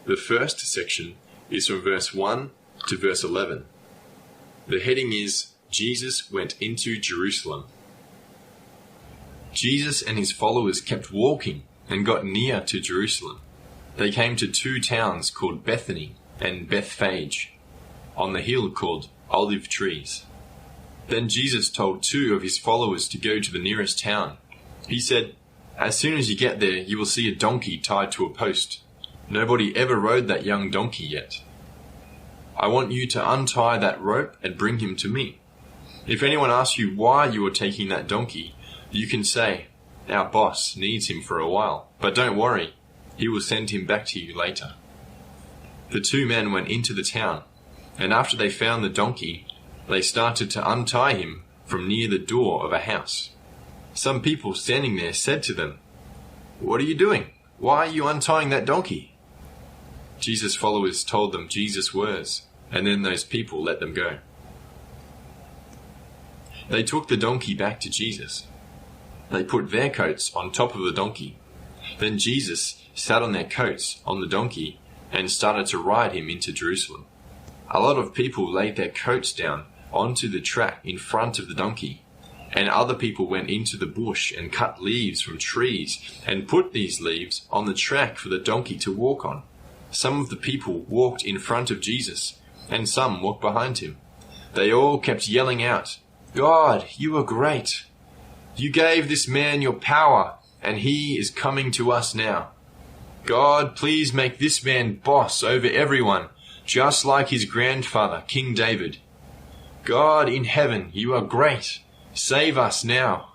The first section is from verse 1 to verse 11. The heading is Jesus went into Jerusalem. Jesus and his followers kept walking and got near to Jerusalem. They came to two towns called Bethany and Bethphage, on the hill called Olive Trees. Then Jesus told two of his followers to go to the nearest town. He said, "As soon as you get there, you will see a donkey tied to a post. Nobody ever rode that young donkey yet. I want you to untie that rope and bring him to me. If anyone asks you why you are taking that donkey, you can say, 'Our boss needs him for a while, but don't worry, he will send him back to you later.'" The two men went into the town, and after they found the donkey, they started to untie him from near the door of a house. Some people standing there said to them, "What are you doing? Why are you untying that donkey?" Jesus' followers told them Jesus' words, and then those people let them go. They took the donkey back to Jesus. They put their coats on top of the donkey. Then Jesus sat on their coats on the donkey and started to ride him into Jerusalem. A lot of people laid their coats down onto the track in front of the donkey, and other people went into the bush and cut leaves from trees and put these leaves on the track for the donkey to walk on. Some of the people walked in front of Jesus, and some walked behind him. They all kept yelling out, "God, you are great. You gave this man your power, and he is coming to us now. God, please make this man boss over everyone, just like his grandfather, King David. God in heaven, you are great. Save us now."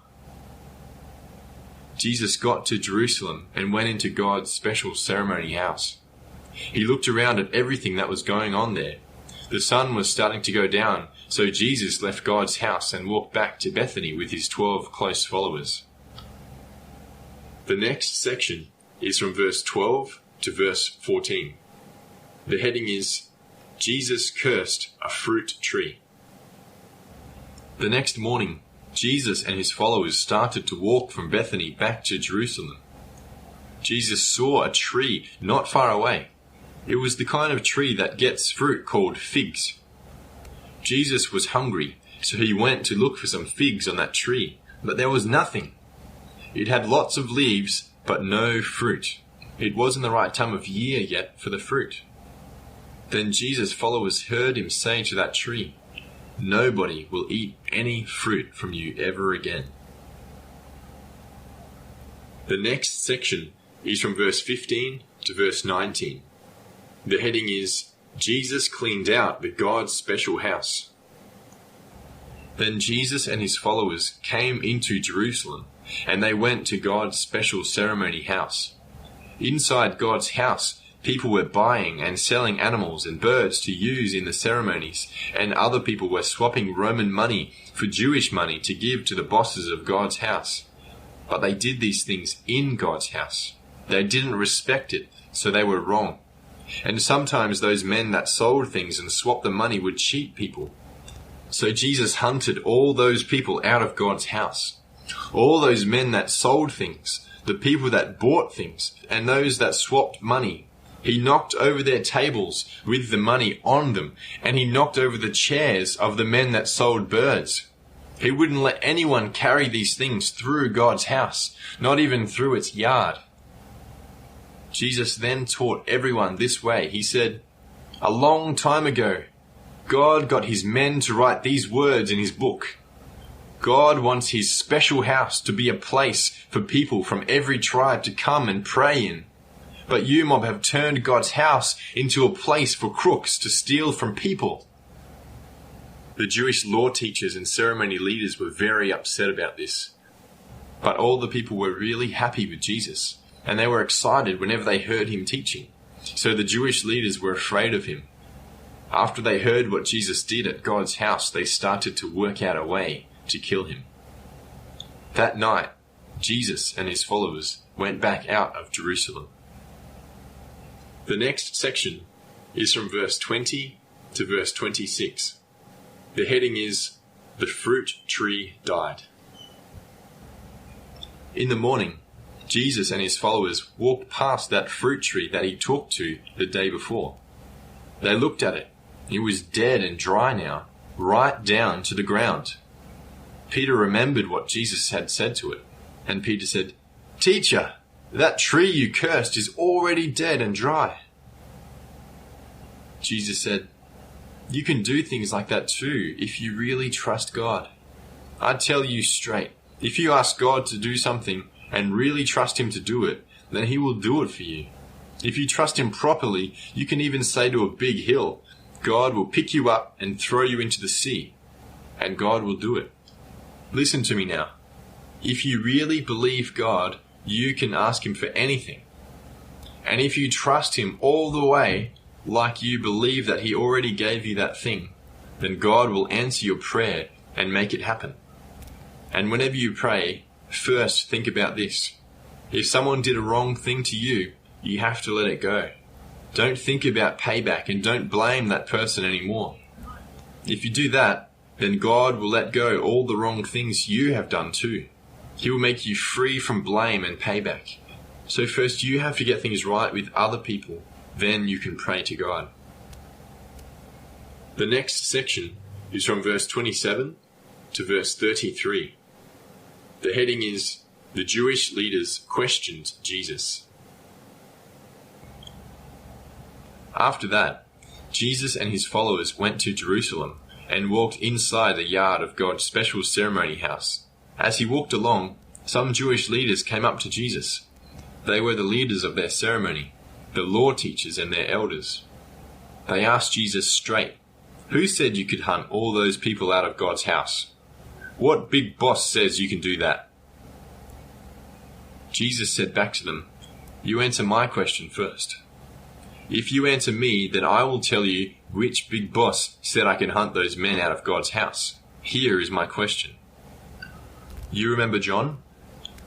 Jesus got to Jerusalem and went into God's special ceremony house. He looked around at everything that was going on there. The sun was starting to go down, so Jesus left God's house and walked back to Bethany with his 12 close followers. The next section is from verse 12 to verse 14. The heading is Jesus cursed a fruit tree. The next morning, Jesus and his followers started to walk from Bethany back to Jerusalem. Jesus saw a tree not far away. It was the kind of tree that gets fruit called figs. Jesus was hungry, so he went to look for some figs on that tree, but there was nothing. It had lots of leaves, but no fruit. It wasn't the right time of year yet for the fruit. Then Jesus' followers heard him say to that tree, "Nobody will eat any fruit from you ever again." The next section is from verse 15 to verse 19. The heading is Jesus cleaned out the God's special house. Then Jesus and his followers came into Jerusalem, and they went to God's special ceremony house. Inside God's house, people were buying and selling animals and birds to use in the ceremonies, and other people were swapping Roman money for Jewish money to give to the bosses of God's house. But they did these things in God's house. They didn't respect it, so they were wrong. And sometimes those men that sold things and swapped the money would cheat people. So Jesus hunted all those people out of God's house. All those men that sold things, the people that bought things, and those that swapped money. He knocked over their tables with the money on them, and he knocked over the chairs of the men that sold birds. He wouldn't let anyone carry these things through God's house, not even through its yard. Jesus then taught everyone this way. He said, "A long time ago, God got his men to write these words in his book. God wants his special house to be a place for people from every tribe to come and pray in. But you mob have turned God's house into a place for crooks to steal from people." The Jewish law teachers and ceremony leaders were very upset about this. But all the people were really happy with Jesus, and they were excited whenever they heard him teaching. So the Jewish leaders were afraid of him. After they heard what Jesus did at God's house, they started to work out a way to kill him. That night, Jesus and his followers went back out of Jerusalem. The next section is from verse 20 to verse 26. The heading is, "The fruit tree died." In the morning, Jesus and his followers walked past that fruit tree that he talked to the day before. They looked at it. It was dead and dry now, right down to the ground. Peter remembered what Jesus had said to it, and Peter said, "Teacher, that tree you cursed is already dead and dry." Jesus said, "You can do things like that too if you really trust God. I tell you straight, if you ask God to do something and really trust him to do it, then he will do it for you. If you trust him properly, you can even say to a big hill, 'God will pick you up and throw you into the sea,' and God will do it. Listen to me now. If you really believe God, you can ask him for anything. And if you trust him all the way, like you believe that he already gave you that thing, then God will answer your prayer and make it happen. And whenever you pray, first think about this. If someone did a wrong thing to you, you have to let it go. Don't think about payback and don't blame that person anymore. If you do that, then God will let go all the wrong things you have done too. He will make you free from blame and payback. So first you have to get things right with other people, then you can pray to God. The next section is from verse 27 to verse 33. The heading is, "The Jewish leaders questioned Jesus." After that, Jesus and his followers went to Jerusalem and walked inside the yard of God's special ceremony house. As he walked along, some Jewish leaders came up to Jesus. They were the leaders of their ceremony, the law teachers and their elders. They asked Jesus straight, "Who said you could hunt all those people out of God's house? What big boss says you can do that?" Jesus said back to them, "You answer my question first. If you answer me, then I will tell you which big boss said I can hunt those men out of God's house. Here is my question. You remember John?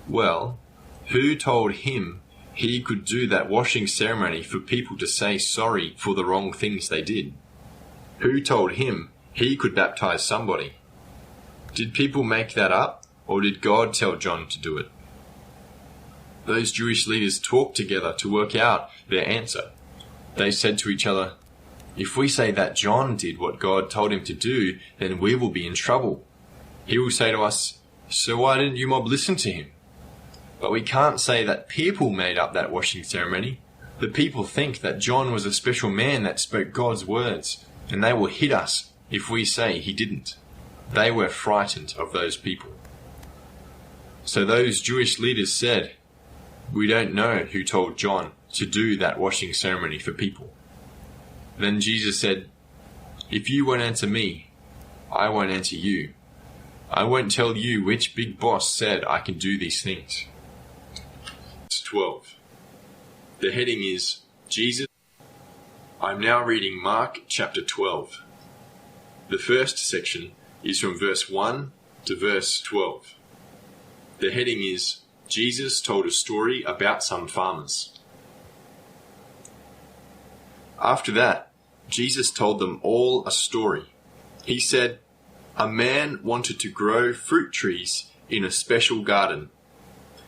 Well, who told him he could do that washing ceremony for people to say sorry for the wrong things they did? Who told him he could baptize somebody? Did people make that up, or did God tell John to do it?" Those Jewish leaders talked together to work out their answer. They said to each other, "If we say that John did what God told him to do, then we will be in trouble. He will say to us, 'So why didn't you mob listen to him?' But we can't say that people made up that washing ceremony. The people think that John was a special man that spoke God's words, and they will hit us if we say he didn't." They were frightened of those people. So those Jewish leaders said, "We don't know who told John to do that washing ceremony for people." Then Jesus said, "If you won't answer me, I won't answer you. I won't tell you which big boss said I can do these things." It's 12. The heading is, Jesus. I'm now reading Mark chapter 12. The first section is from verse 1 to verse 12. The heading is, Jesus told a story about some farmers. After that, Jesus told them all a story. He said, "A man wanted to grow fruit trees in a special garden.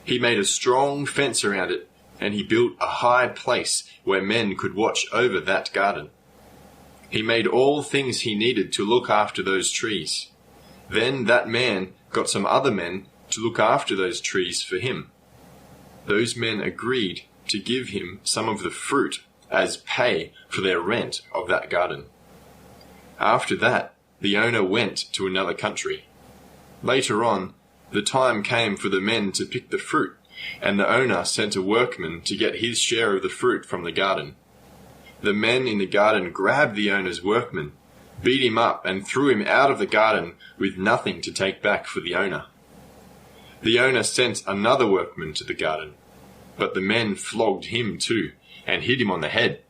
He made a strong fence around it, and he built a high place where men could watch over that garden. He made all things he needed to look after those trees. Then that man got some other men to look after those trees for him. Those men agreed to give him some of the fruit as pay for their rent of that garden. After that, the owner went to another country. Later on, the time came for the men to pick the fruit, and the owner sent a workman to get his share of the fruit from the garden. The men in the garden grabbed the owner's workman, beat him up, and threw him out of the garden with nothing to take back for the owner. The owner sent another workman to the garden, but the men flogged him too, and hit him on the head.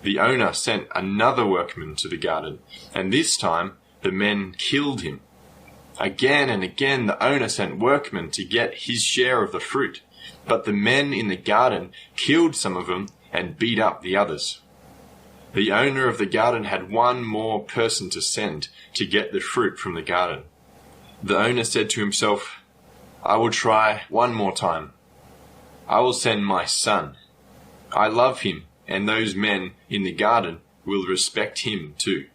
The owner sent another workman to the garden, and this time the men killed him. Again and again the owner sent workmen to get his share of the fruit, but the men in the garden killed some of them and beat up the others. The owner of the garden had one more person to send to get the fruit from the garden. The owner said to himself, "I will try one more time." I will send my son. I love him, and those men in the garden will respect him too."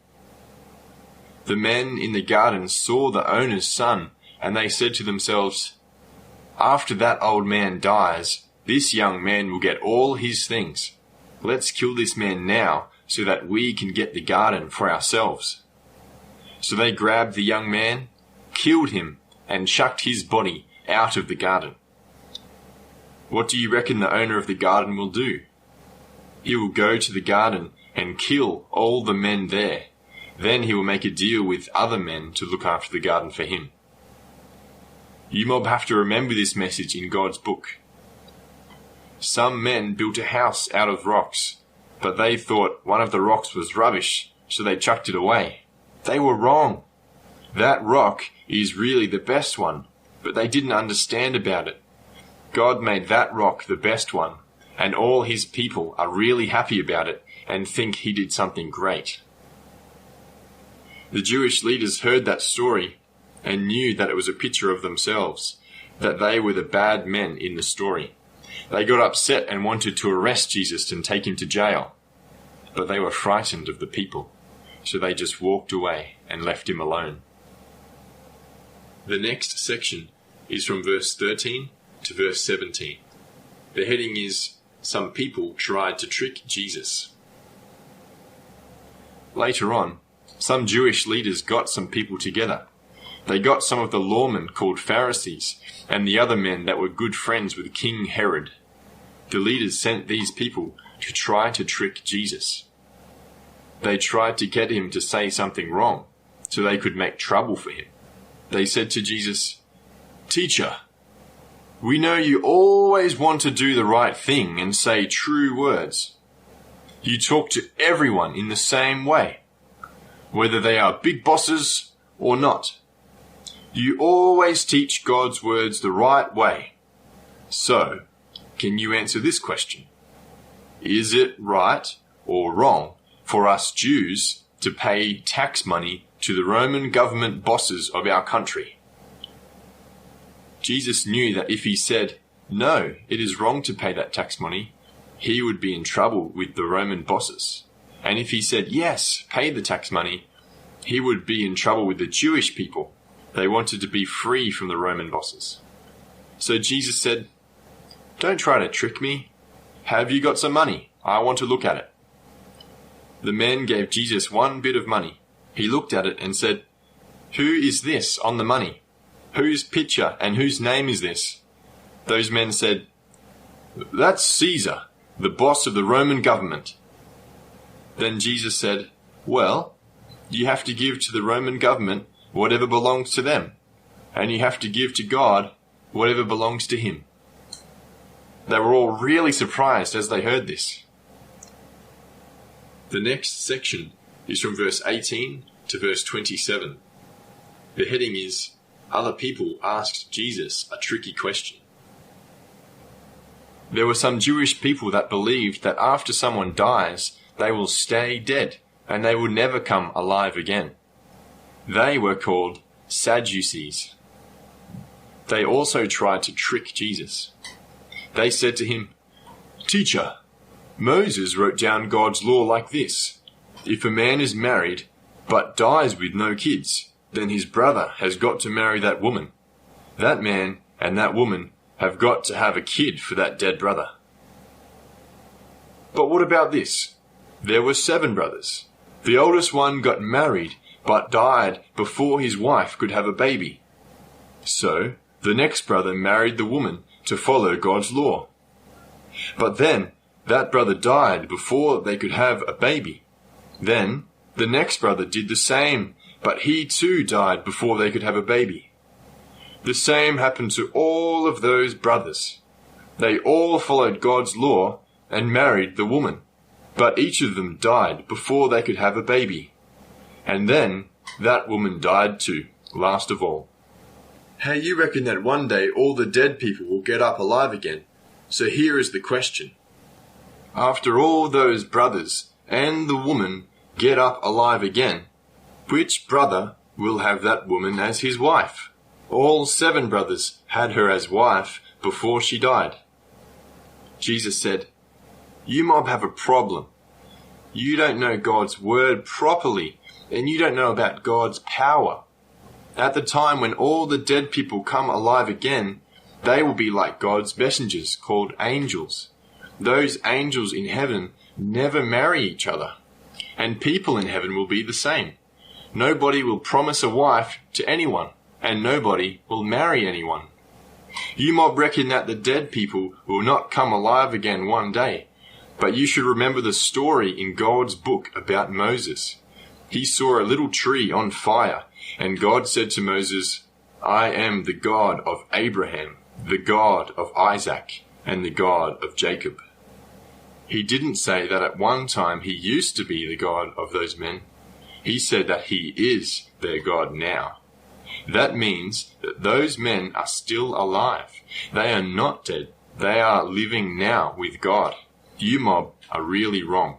The men in the garden saw the owner's son, and they said to themselves, "After that old man dies, this young man will get all his things. Let's kill this man now, so that we can get the garden for ourselves." So they grabbed the young man, killed him, and chucked his body out of the garden. What do you reckon the owner of the garden will do? He will go to the garden and kill all the men there. Then he will make a deal with other men to look after the garden for him. You mob have to remember this message in God's book. Some men built a house out of rocks, but they thought one of the rocks was rubbish, so they chucked it away. They were wrong. That rock is really the best one, but they didn't understand about it. God made that rock the best one, and all his people are really happy about it and think he did something great. The Jewish leaders heard that story and knew that it was a picture of themselves, that they were the bad men in the story. They got upset and wanted to arrest Jesus and take him to jail, but they were frightened of the people, so they just walked away and left him alone. The next section is from verse 13 to verse 17. The heading is, "Some people tried to trick Jesus." Later on, some Jewish leaders got some people together. They got some of the lawmen called Pharisees and the other men that were good friends with King Herod. The leaders sent these people to try to trick Jesus. They tried to get him to say something wrong so they could make trouble for him. They said to Jesus, "Teacher, we know you always want to do the right thing and say true words. You talk to everyone in the same way, whether they are big bosses or not. You always teach God's words the right way. So, can you answer this question? Is it right or wrong for us Jews to pay tax money to the Roman government bosses of our country?" Jesus knew that if he said, "No, it is wrong to pay that tax money," he would be in trouble with the Roman bosses. And if he said, "Yes, pay the tax money," he would be in trouble with the Jewish people. They wanted to be free from the Roman bosses. So Jesus said, "Don't try to trick me. Have you got some money? I want to look at it." The men gave Jesus one bit of money. He looked at it and said, "Who is this on the money? Whose picture and whose name is this?" Those men said, "That's Caesar, the boss of the Roman government." Then Jesus said, "Well, you have to give to the Roman government whatever belongs to them, and you have to give to God whatever belongs to him." They were all really surprised as they heard this. The next section is from verse 18 to verse 27. The heading is, "Other people asked Jesus a tricky question." There were some Jewish people that believed that after someone dies, they will stay dead and they will never come alive again. They were called Sadducees. They also tried to trick Jesus. They said to him, "Teacher, Moses wrote down God's law like this. If a man is married but dies with no kids, then his brother has got to marry that woman. That man and that woman have got to have a kid for that dead brother." But what about this? There were 7 brothers. The oldest one got married but died before his wife could have a baby. So the next brother married the woman to follow God's law. But then that brother died before they could have a baby. Then the next brother did the same, but he too died before they could have a baby. The same happened to all of those brothers. They all followed God's law and married the woman, but each of them died before they could have a baby. And then that woman died too, last of all. How you reckon that one day all the dead people will get up alive again? So here is the question. After all those brothers and the woman get up alive again, which brother will have that woman as his wife? All 7 brothers had her as wife before she died. Jesus said, "You mob have a problem. You don't know God's word properly, and you don't know about God's power. At the time when all the dead people come alive again, they will be like God's messengers, called angels. Those angels in heaven never marry each other, and people in heaven will be the same. Nobody will promise a wife to anyone, and nobody will marry anyone. You mob reckon that the dead people will not come alive again one day, but you should remember the story in God's book about Moses. He saw a little tree on fire, and God said to Moses, 'I am the God of Abraham, the God of Isaac, and the God of Jacob.' He didn't say that at one time he used to be the God of those men. He said that he is their God now. That means that those men are still alive. They are not dead. They are living now with God. You mob are really wrong."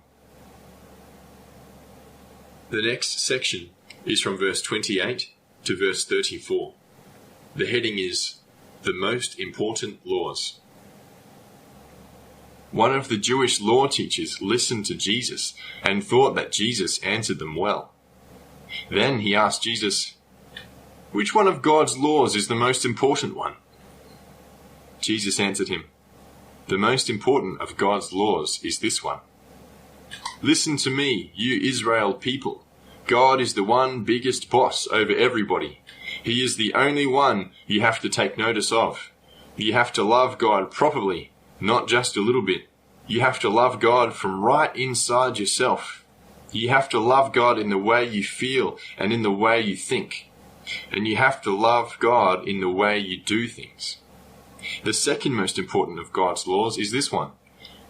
The next section is from verse 28 to verse 34. The heading is The Most Important Laws. One of the Jewish law teachers listened to Jesus and thought that Jesus answered them well. Then he asked Jesus, "Which one of God's laws is the most important one?" Jesus answered him, "The most important of God's laws is this one. Listen to me, you Israel people. God is the one biggest boss over everybody. He is the only one you have to take notice of. You have to love God properly, not just a little bit. You have to love God from right inside yourself. You have to love God in the way you feel and in the way you think. And you have to love God in the way you do things. The second most important of God's laws is this one.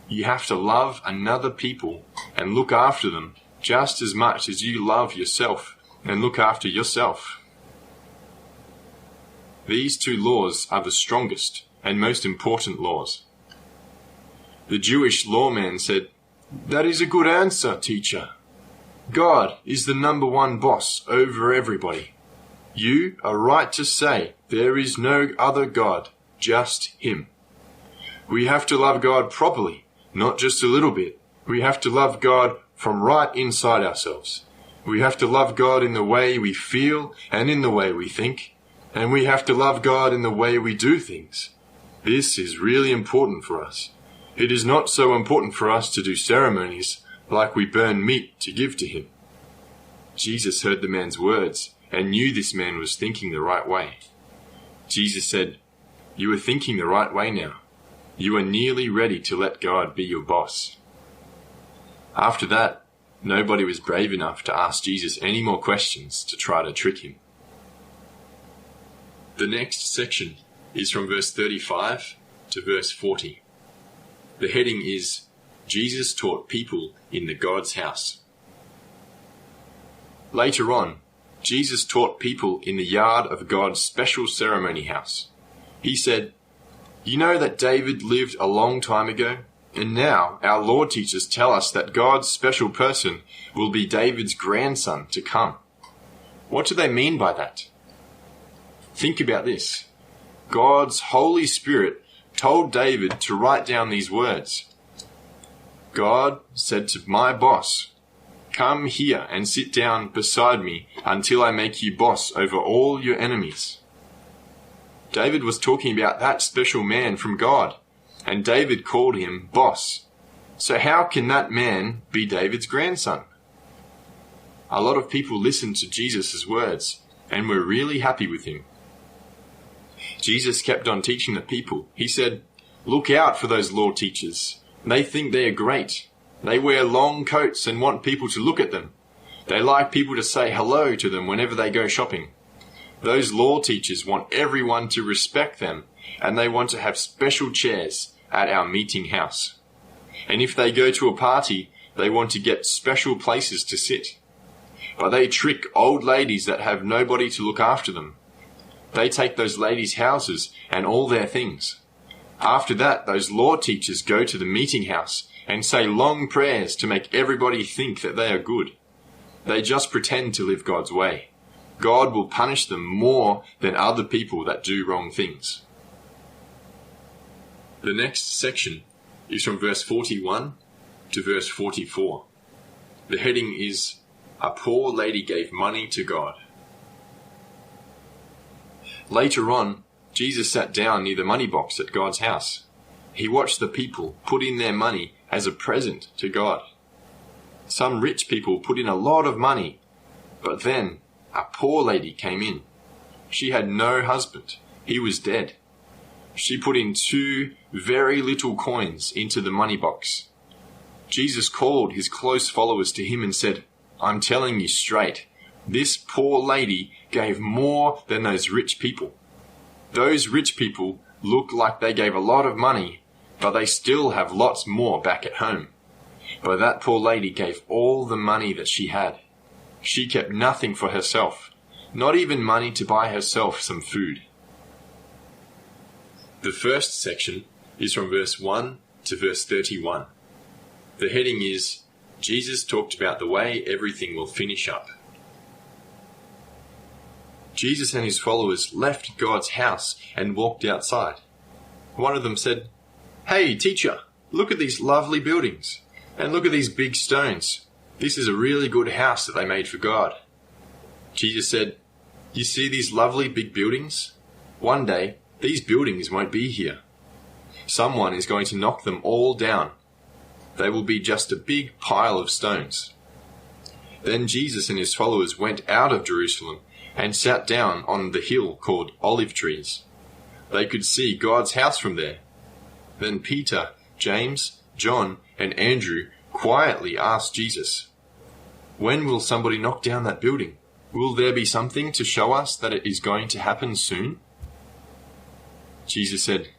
You have to love another people and look after them just as much as you love yourself and look after yourself." These two laws are the strongest and most important laws. The Jewish lawman said, "That is a good answer, teacher. God is the number one boss over everybody. You are right to say there is no other God, just Him. We have to love God properly, not just a little bit. We have to love God from right inside ourselves. We have to love God in the way we feel and in the way we think. And we have to love God in the way we do things. This is really important for us. It is not so important for us to do ceremonies like we burn meat to give to Him." Jesus heard the man's words and knew this man was thinking the right way. Jesus said, "You are thinking the right way now. You are nearly ready to let God be your boss." After that, nobody was brave enough to ask Jesus any more questions to try to trick him. The next section is from verse 35 to verse 40. The heading is Jesus Taught People in the God's House. Later on, Jesus taught people in the yard of God's special ceremony house. He said, "You know that David lived a long time ago, and now our law teachers tell us that God's special person will be David's grandson to come. What do they mean by that? Think about this. God's Holy Spirit told David to write down these words. God said to my boss, 'Come here and sit down beside me until I make you boss over all your enemies.' David was talking about that special man from God, and David called him boss. So how can that man be David's grandson?" A lot of people listened to Jesus' words and were really happy with him. Jesus kept on teaching the people. He said, "Look out for those law teachers. They think they are great. They wear long coats and want people to look at them. They like people to say hello to them whenever they go shopping. Those law teachers want everyone to respect them, and they want to have special chairs at our meeting house. And if they go to a party, they want to get special places to sit. But they trick old ladies that have nobody to look after them. They take those ladies' houses and all their things. After that, those law teachers go to the meeting house and say long prayers to make everybody think that they are good. They just pretend to live God's way. God will punish them more than other people that do wrong things." The next section is from verse 41 to verse 44. The heading is, A Poor Lady Gave Money to God. Later on, Jesus sat down near the money box at God's house. He watched the people put in their money as a present to God. Some rich people put in a lot of money, but then a poor lady came in. She had no husband. He was dead. She put in 2 very little coins into the money box. Jesus called his close followers to him and said, I'm telling you straight, this poor lady gave more than those rich people. Those rich people look like they gave a lot of money, but they still have lots more back at home. But that poor lady gave all the money that she had. She kept nothing for herself, not even money to buy herself some food. The first section is from verse 1 to verse 31. The heading is, Jesus talked about the way everything will finish up. Jesus and his followers left God's house and walked outside. One of them said, Hey, teacher, look at these lovely buildings, and look at these big stones. This is a really good house that they made for God. Jesus said, You see these lovely big buildings? One day, these buildings won't be here. Someone is going to knock them all down. They will be just a big pile of stones. Then Jesus and his followers went out of Jerusalem and sat down on the hill called Olive Trees. They could see God's house from there. Then Peter, James, John, and Andrew quietly asked Jesus, When will somebody knock down that building? Will there be something to show us that it is going to happen soon? Jesus said,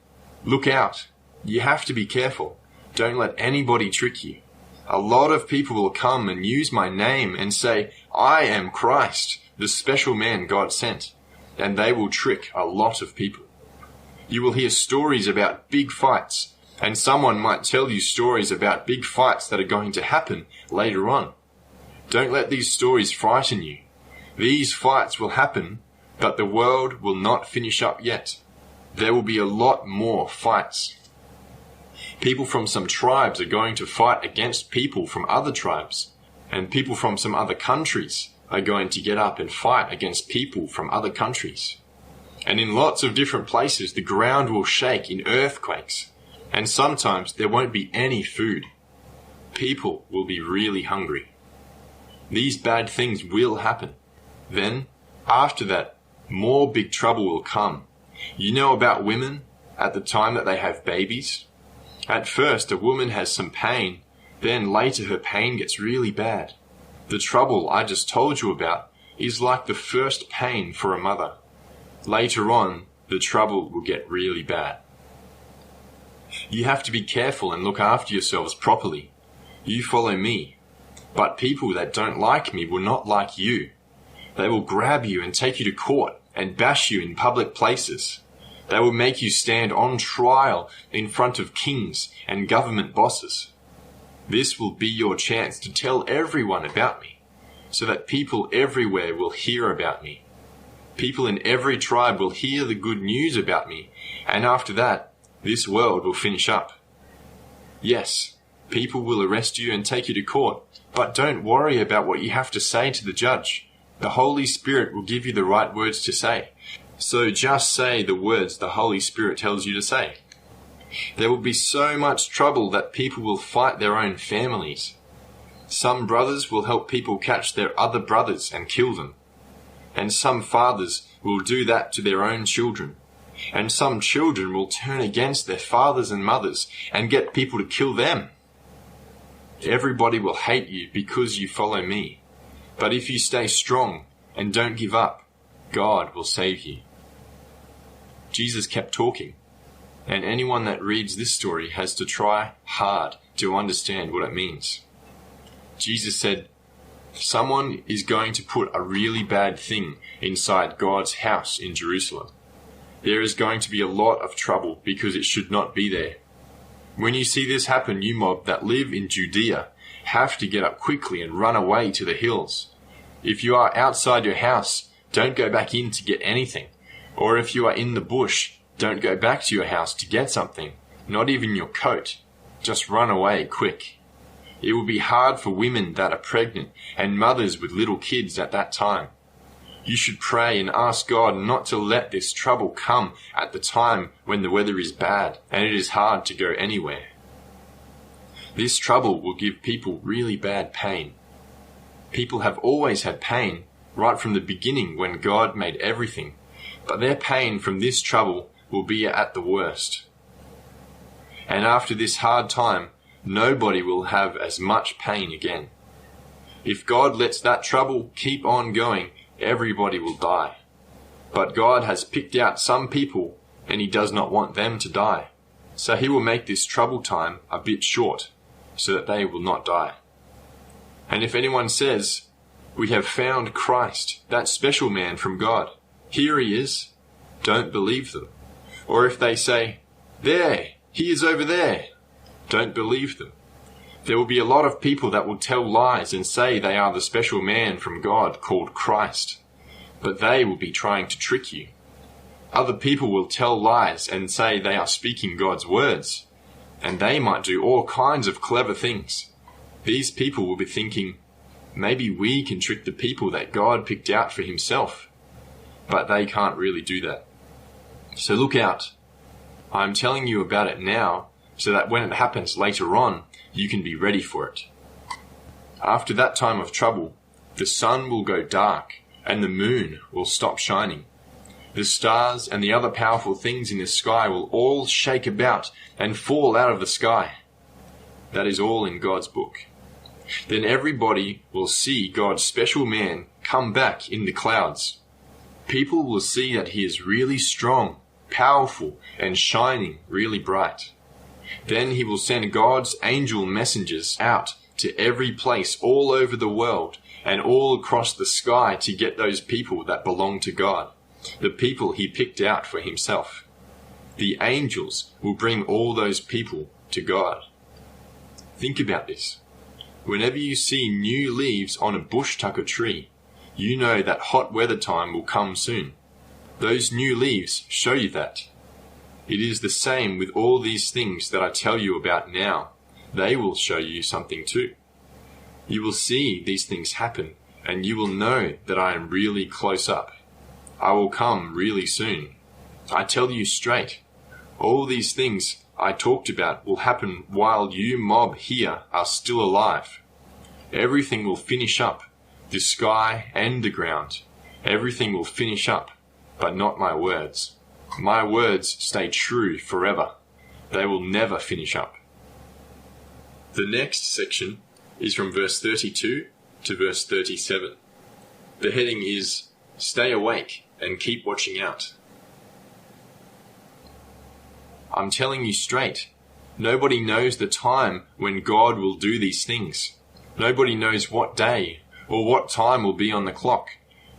Look out. You have to be careful. Don't let anybody trick you. A lot of people will come and use my name and say, I am Christ, the special man God sent, and they will trick a lot of people. You will hear stories about big fights, and someone might tell you stories about big fights that are going to happen later on. Don't let these stories frighten you. These fights will happen, but the world will not finish up yet. There will be a lot more fights. People from some tribes are going to fight against people from other tribes, and people from some other countries are going to get up and fight against people from other countries. And in lots of different places, the ground will shake in earthquakes, and sometimes there won't be any food. People will be really hungry. These bad things will happen. Then, after that, more big trouble will come. You know about women at the time that they have babies? At first, a woman has some pain, then later her pain gets really bad. The trouble I just told you about is like the first pain for a mother. Later on, the trouble will get really bad. You have to be careful and look after yourselves properly. You follow me. But people that don't like me will not like you. They will grab you and take you to court and bash you in public places. They will make you stand on trial in front of kings and government bosses. This will be your chance to tell everyone about me, so that people everywhere will hear about me. People in every tribe will hear the good news about me, and after that, this world will finish up. Yes, people will arrest you and take you to court, but don't worry about what you have to say to the judge. The Holy Spirit will give you the right words to say. So just say the words the Holy Spirit tells you to say. There will be so much trouble that people will fight their own families. Some brothers will help people catch their other brothers and kill them. And some fathers will do that to their own children. And some children will turn against their fathers and mothers and get people to kill them. Everybody will hate you because you follow me. But if you stay strong and don't give up, God will save you. Jesus kept talking, and anyone that reads this story has to try hard to understand what it means. Jesus said, Someone is going to put a really bad thing inside God's house in Jerusalem. There is going to be a lot of trouble because it should not be there. When you see this happen, you mob that live in Judea have to get up quickly and run away to the hills. If you are outside your house, don't go back in to get anything. Or if you are in the bush, don't go back to your house to get something, not even your coat. just run away quick. It will be hard for women that are pregnant and mothers with little kids at that time. You should pray and ask God not to let this trouble come at the time when the weather is bad and it is hard to go anywhere. This trouble will give people really bad pain. People have always had pain right from the beginning when God made everything, but their pain from this trouble will be at the worst. And after this hard time, nobody will have as much pain again. If God lets that trouble keep on going, everybody will die. But God has picked out some people, and He does not want them to die. So He will make this trouble time a bit short, so that they will not die. And if anyone says, "We have found Christ, that special man from God. Here He is," don't believe them. Or if they say, "There, He is over there," don't believe them. There will be a lot of people that will tell lies and say they are the special man from God called Christ, but they will be trying to trick you. Other people will tell lies and say they are speaking God's words, and they might do all kinds of clever things. These people will be thinking, maybe we can trick the people that God picked out for Himself, but they can't really do that. So look out. I'm telling you about it now, so that when it happens later on, you can be ready for it. After that time of trouble, the sun will go dark, and the moon will stop shining. The stars and the other powerful things in the sky will all shake about and fall out of the sky. That is all in God's book. Then everybody will see God's special man come back in the clouds. People will see that He is really strong, powerful, and shining really bright. Then He will send God's angel messengers out to every place all over the world and all across the sky to get those people that belong to God, the people He picked out for Himself. The angels will bring all those people to God. Think about this. Whenever you see new leaves on a bush tucker tree, you know that hot weather time will come soon. Those new leaves show you that. It is the same with all these things that I tell you about now. They will show you something too. You will see these things happen, and you will know that I am really close up. I will come really soon. I tell you straight, all these things I talked about will happen while you mob here are still alive. Everything will finish up, the sky and the ground. Everything will finish up, but not my words. My words stay true forever. They will never finish up. The next section is from verse 32 to verse 37. The heading is, "Stay awake and keep watching out." I'm telling you straight, nobody knows the time when God will do these things. Nobody knows what day or what time will be on the clock.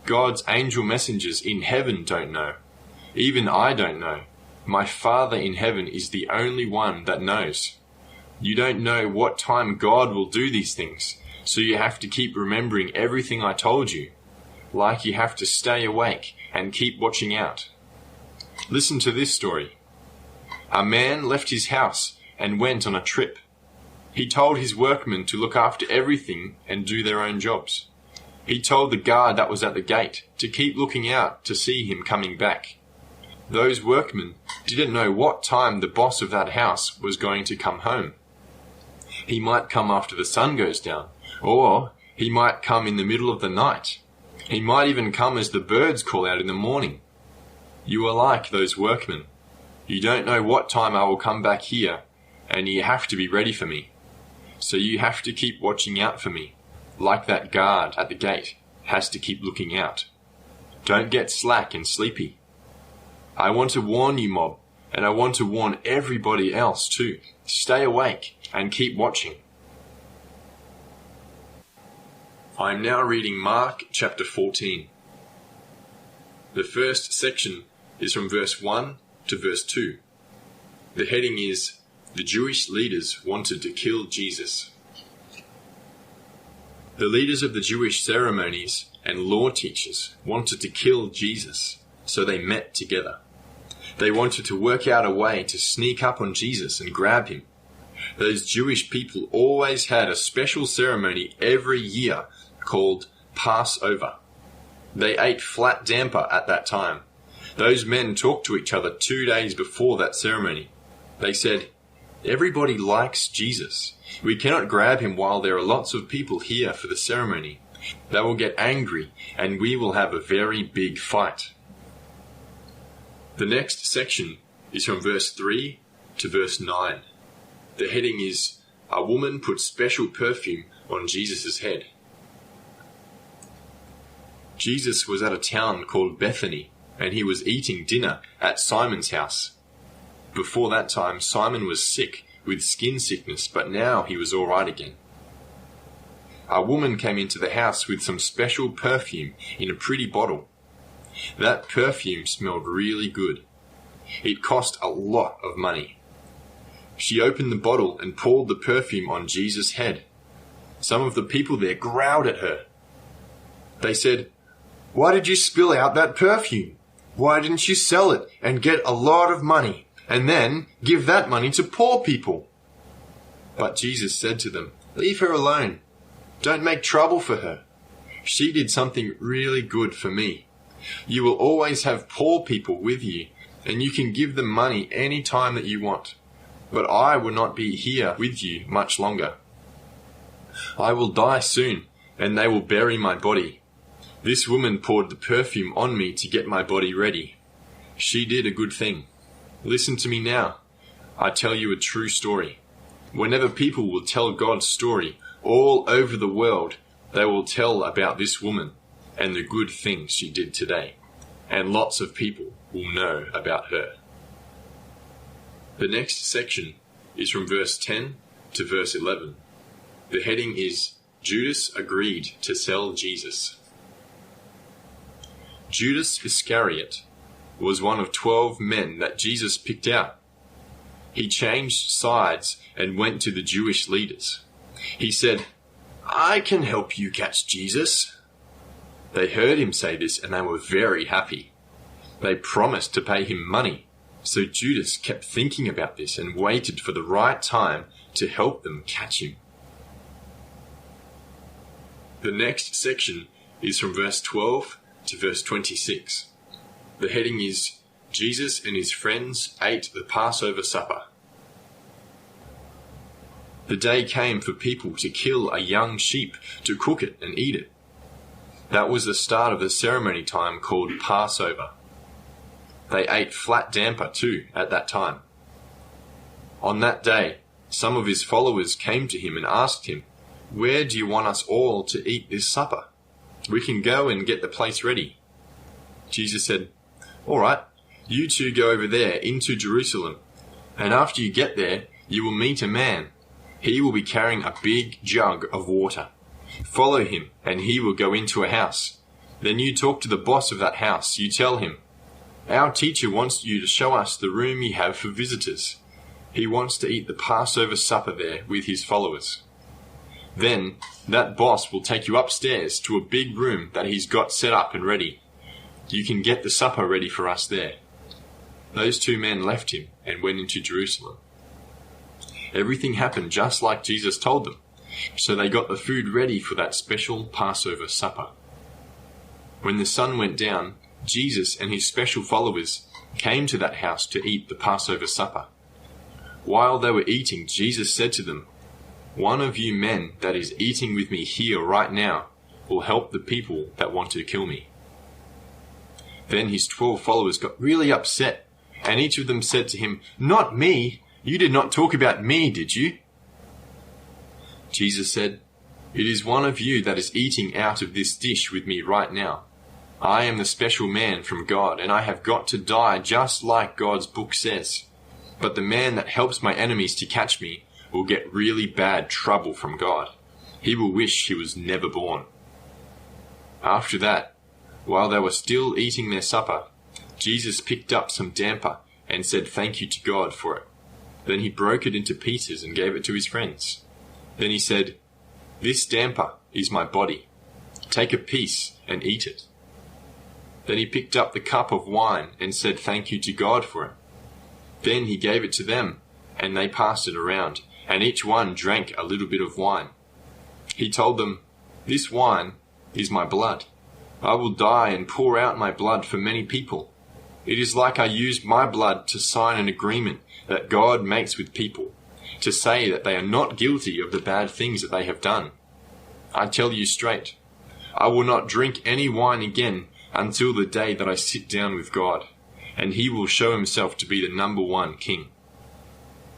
God's angel messengers in heaven don't know. Even I don't know. My Father in heaven is the only one that knows. You don't know what time God will do these things, so you have to keep remembering everything I told you. Like you have to stay awake and keep watching out. Listen to this story. A man left his house and went on a trip. He told his workmen to look after everything and do their own jobs. He told the guard that was at the gate to keep looking out to see him coming back. Those workmen didn't know what time the boss of that house was going to come home. He might come after the sun goes down, or he might come in the middle of the night. He might even come as the birds call out in the morning. You are like those workmen. You don't know what time I will come back here, and you have to be ready for me. So you have to keep watching out for me, like that guard at the gate has to keep looking out. Don't get slack and sleepy. I want to warn you, mob, and I want to warn everybody else too. Stay awake and keep watching. I am now reading Mark chapter 14. The first section is from verse 1 to verse 2. The heading is, "The Jewish leaders wanted to kill Jesus." The leaders of the Jewish ceremonies and law teachers wanted to kill Jesus, so they met together. They wanted to work out a way to sneak up on Jesus and grab him. Those Jewish people always had a special ceremony every year called Passover. They ate flat damper at that time. Those men talked to each other 2 days before that ceremony. They said, "Everybody likes Jesus. We cannot grab him while there are lots of people here for the ceremony. They will get angry and we will have a very big fight." The next section is from verse 3 to verse 9. The heading is, "A woman put special perfume on Jesus' head." Jesus was at a town called Bethany, and he was eating dinner at Simon's house. Before that time, Simon was sick with skin sickness, but now he was all right again. A woman came into the house with some special perfume in a pretty bottle. That perfume smelled really good. It cost a lot of money. She opened the bottle and poured the perfume on Jesus' head. Some of the people there growled at her. They said, "Why did you spill out that perfume? Why didn't you sell it and get a lot of money, and then give that money to poor people?" But Jesus said to them, "Leave her alone. Don't make trouble for her. She did something really good for me. You will always have poor people with you, and you can give them money any time that you want. But I will not be here with you much longer. I will die soon, and they will bury my body. This woman poured the perfume on me to get my body ready. She did a good thing. Listen to me now. I tell you a true story. Whenever people will tell God's story all over the world, they will tell about this woman and the good things she did today, and lots of people will know about her." The next section is from verse 10 to verse 11. The heading is, "Judas agreed to sell Jesus." Judas Iscariot was one of 12 men that Jesus picked out. He changed sides and went to the Jewish leaders. He said, "I can help you catch Jesus." They heard him say this and they were very happy. They promised to pay him money. So Judas kept thinking about this and waited for the right time to help them catch him. The next section is from verse 12 to verse 26. The heading is, "Jesus and his friends ate the Passover supper." The day came for people to kill a young sheep, to cook it and eat it. That was the start of the ceremony time called Passover. They ate flat damper too at that time. On that day, some of his followers came to him and asked him, "Where do you want us all to eat this supper? We can go and get the place ready." Jesus said, "All right, you two go over there into Jerusalem, and after you get there, you will meet a man. He will be carrying a big jug of water. Follow him, and he will go into a house. Then you talk to the boss of that house. You tell him, 'Our teacher wants you to show us the room you have for visitors. He wants to eat the Passover supper there with his followers.' Then that boss will take you upstairs to a big room that he's got set up and ready. You can get the supper ready for us there." Those 2 men left him and went into Jerusalem. Everything happened just like Jesus told them, so they got the food ready for that special Passover supper. When the sun went down, Jesus and his special followers came to that house to eat the Passover supper. While they were eating, Jesus said to them, "One of you men that is eating with me here right now will help the people that want to kill me." Then his 12 followers got really upset, and each of them said to him, "Not me! You did not talk about me, did you?" Jesus said, "It is one of you that is eating out of this dish with me right now. I am the special man from God, and I have got to die just like God's book says. But the man that helps my enemies to catch me will get really bad trouble from God. He will wish he was never born." After that, while they were still eating their supper, Jesus picked up some damper and said thank you to God for it. Then he broke it into pieces and gave it to his friends. Then he said, "This damper is my body. Take a piece and eat it." Then he picked up the cup of wine and said thank you to God for it. Then he gave it to them, and they passed it around, and each one drank a little bit of wine. He told them, "This wine is my blood. I will die and pour out my blood for many people. It is like I used my blood to sign an agreement that God makes with people, to say that they are not guilty of the bad things that they have done. I tell you straight, I will not drink any wine again until the day that I sit down with God, and he will show himself to be the number one king."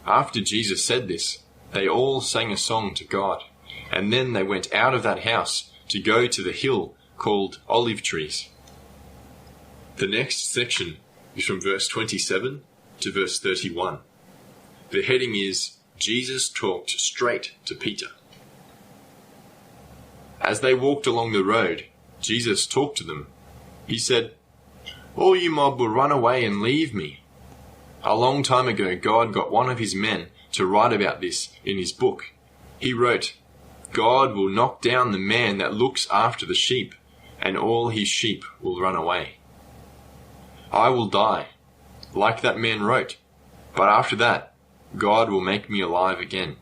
After Jesus said this, they all sang a song to God, and then they went out of that house to go to the hill called Olive Trees. The next section is from verse 27 to verse 31. The heading is, Jesus talked straight to Peter. As they walked along the road, Jesus talked to them. He said, "All you mob will run away and leave me." A long time ago, God got one of his men to write about this in his book. He wrote, "God will knock down the man that looks after the sheep, and all his sheep will run away. I will die, like that man wrote, but after that, God will make me alive again.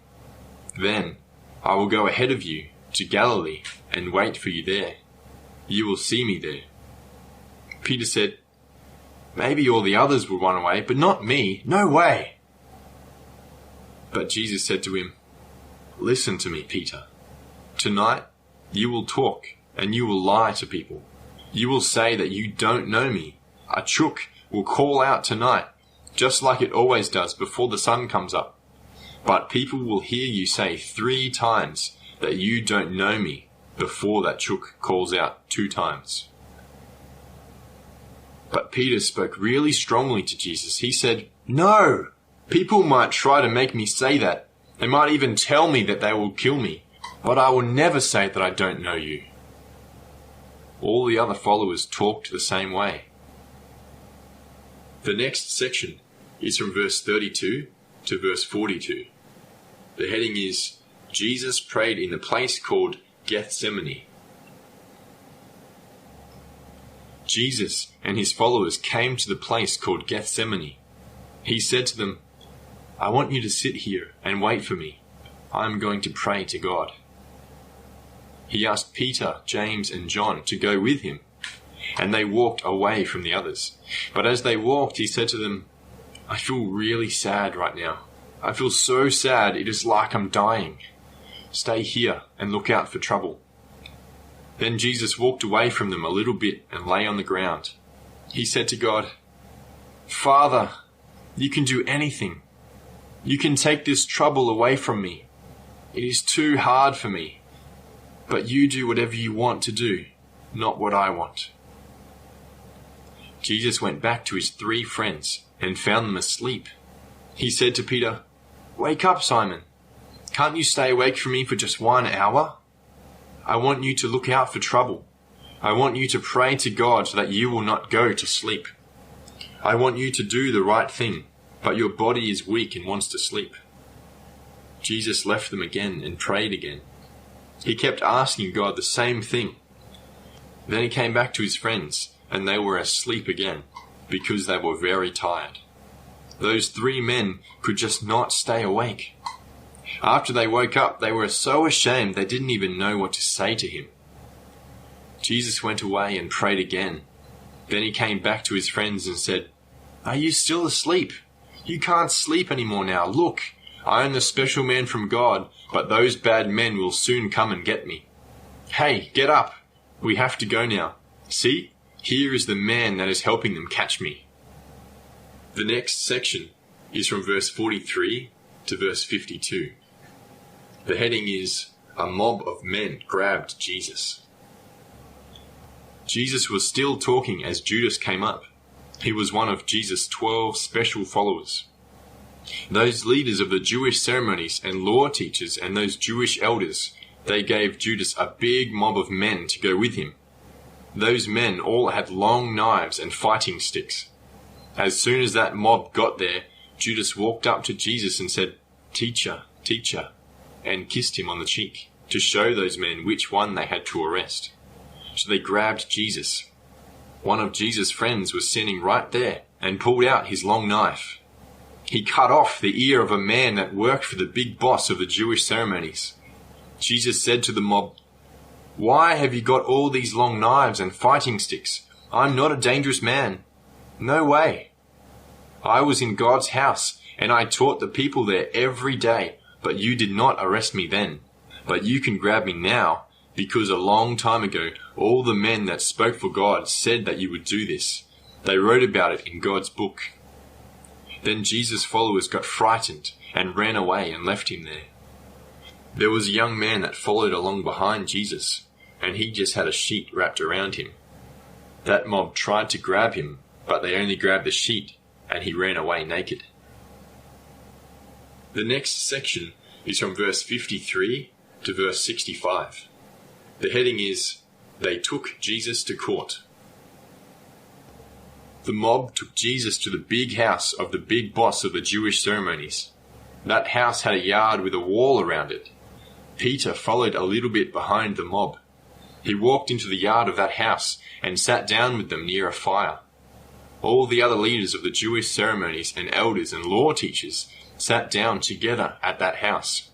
Then I will go ahead of you to Galilee and wait for you there. You will see me there." Peter said, "Maybe all the others will run away, but not me. No way." But Jesus said to him, "Listen to me, Peter. Tonight you will talk and you will lie to people. You will say that you don't know me. A chook will call out tonight, just like it always does before the sun comes up. But people will hear you say 3 times that you don't know me before that chook calls out 2 times. But Peter spoke really strongly to Jesus. He said, "No! People might try to make me say that. They might even tell me that they will kill me. But I will never say that I don't know you." All the other followers talked the same way. The next section is from verse 32 to verse 42. The heading is, Jesus prayed in the place called Gethsemane. Jesus and his followers came to the place called Gethsemane. He said to them, "I want you to sit here and wait for me. I am going to pray to God." He asked Peter, James, and John to go with him, and they walked away from the others. But as they walked, he said to them, "I feel really sad right now. I feel so sad it is like I'm dying. Stay here and look out for trouble." Then Jesus walked away from them a little bit and lay on the ground. He said to God, "Father, you can do anything. You can take this trouble away from me. It is too hard for me. But you do whatever you want to do, not what I want." Jesus went back to his 3 friends and found them asleep. He said to Peter, "Wake up, Simon. Can't you stay awake for me for just 1 hour? I want you to look out for trouble. I want you to pray to God so that you will not go to sleep. I want you to do the right thing, but your body is weak and wants to sleep." Jesus left them again and prayed again. He kept asking God the same thing. Then he came back to his friends, and they were asleep again, because they were very tired. Those 3 men could just not stay awake. After they woke up, they were so ashamed they didn't even know what to say to him. Jesus went away and prayed again. Then he came back to his friends and said, "Are you still asleep? You can't sleep anymore now. Look, I am the special man from God, but those bad men will soon come and get me. Hey, get up. We have to go now. See, here is the man that is helping them catch me." The next section is from verse 43 to verse 52. The heading is, A Mob of Men Grabbed Jesus. Jesus was still talking as Judas came up. He was one of Jesus' 12 special followers. Those leaders of the Jewish ceremonies and law teachers and those Jewish elders, they gave Judas a big mob of men to go with him. Those men all had long knives and fighting sticks. As soon as that mob got there, Judas walked up to Jesus and said, "Teacher, teacher," and kissed him on the cheek to show those men which one they had to arrest. So they grabbed Jesus. One of Jesus' friends was sitting right there and pulled out his long knife. He cut off the ear of a man that worked for the big boss of the Jewish ceremonies. Jesus said to the mob, "Why have you got all these long knives and fighting sticks? I'm not a dangerous man. No way. I was in God's house, and I taught the people there every day, but you did not arrest me then. But you can grab me now, because a long time ago, all the men that spoke for God said that you would do this. They wrote about it in God's book." Then Jesus' followers got frightened and ran away and left him there. There was a young man that followed along behind Jesus, and he just had a sheet wrapped around him. That mob tried to grab him, but they only grabbed the sheet, and he ran away naked. The next section is from verse 53 to verse 65. The heading is, "They took Jesus to court." The mob took Jesus to the big house of the big boss of the Jewish ceremonies. That house had a yard with a wall around it. Peter followed a little bit behind the mob. He walked into the yard of that house and sat down with them near a fire. All the other leaders of the Jewish ceremonies and elders and law teachers sat down together at that house.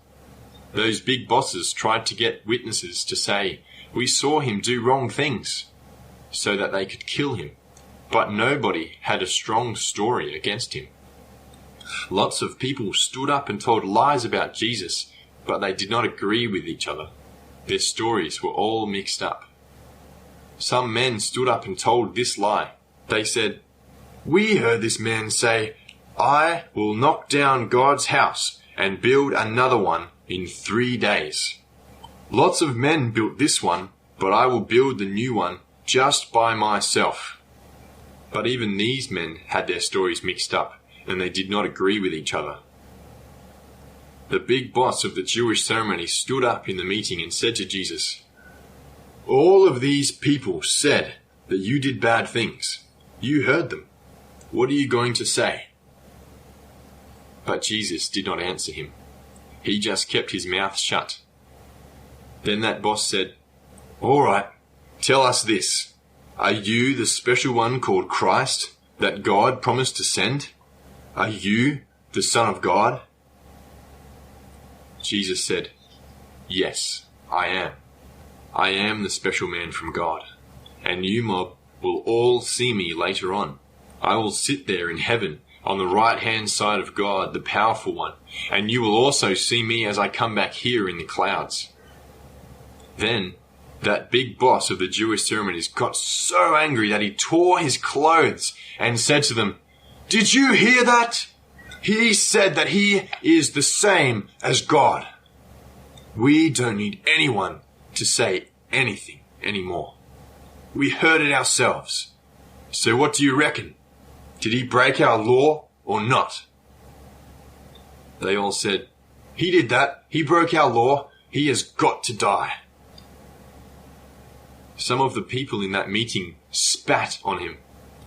Those big bosses tried to get witnesses to say, "We saw him do wrong things," so that they could kill him. But nobody had a strong story against him. Lots of people stood up and told lies about Jesus, but they did not agree with each other. Their stories were all mixed up. Some men stood up and told this lie. They said, "We heard this man say, 'I will knock down God's house and build another one in 3 days. Lots of men built this one, but I will build the new one just by myself.'" But even these men had their stories mixed up, and they did not agree with each other. The big boss of the Jewish ceremony stood up in the meeting and said to Jesus, "All of these people said that you did bad things. You heard them. What are you going to say?" But Jesus did not answer him. He just kept his mouth shut. Then that boss said, "All right, tell us this. Are you the special one called Christ that God promised to send? Are you the Son of God?" Jesus said, "Yes, I am. I am the special man from God. And you, mob, will all see me later on. I will sit there in heaven on the right-hand side of God, the powerful one, and you will also see me as I come back here in the clouds." Then that big boss of the Jewish ceremonies got so angry that he tore his clothes and said to them, "Did you hear that? He said that he is the same as God. We don't need anyone to say anything anymore. We heard it ourselves. So what do you reckon? Did he break our law or not?" They all said, "He did that. He broke our law. He has got to die." Some of the people in that meeting spat on him.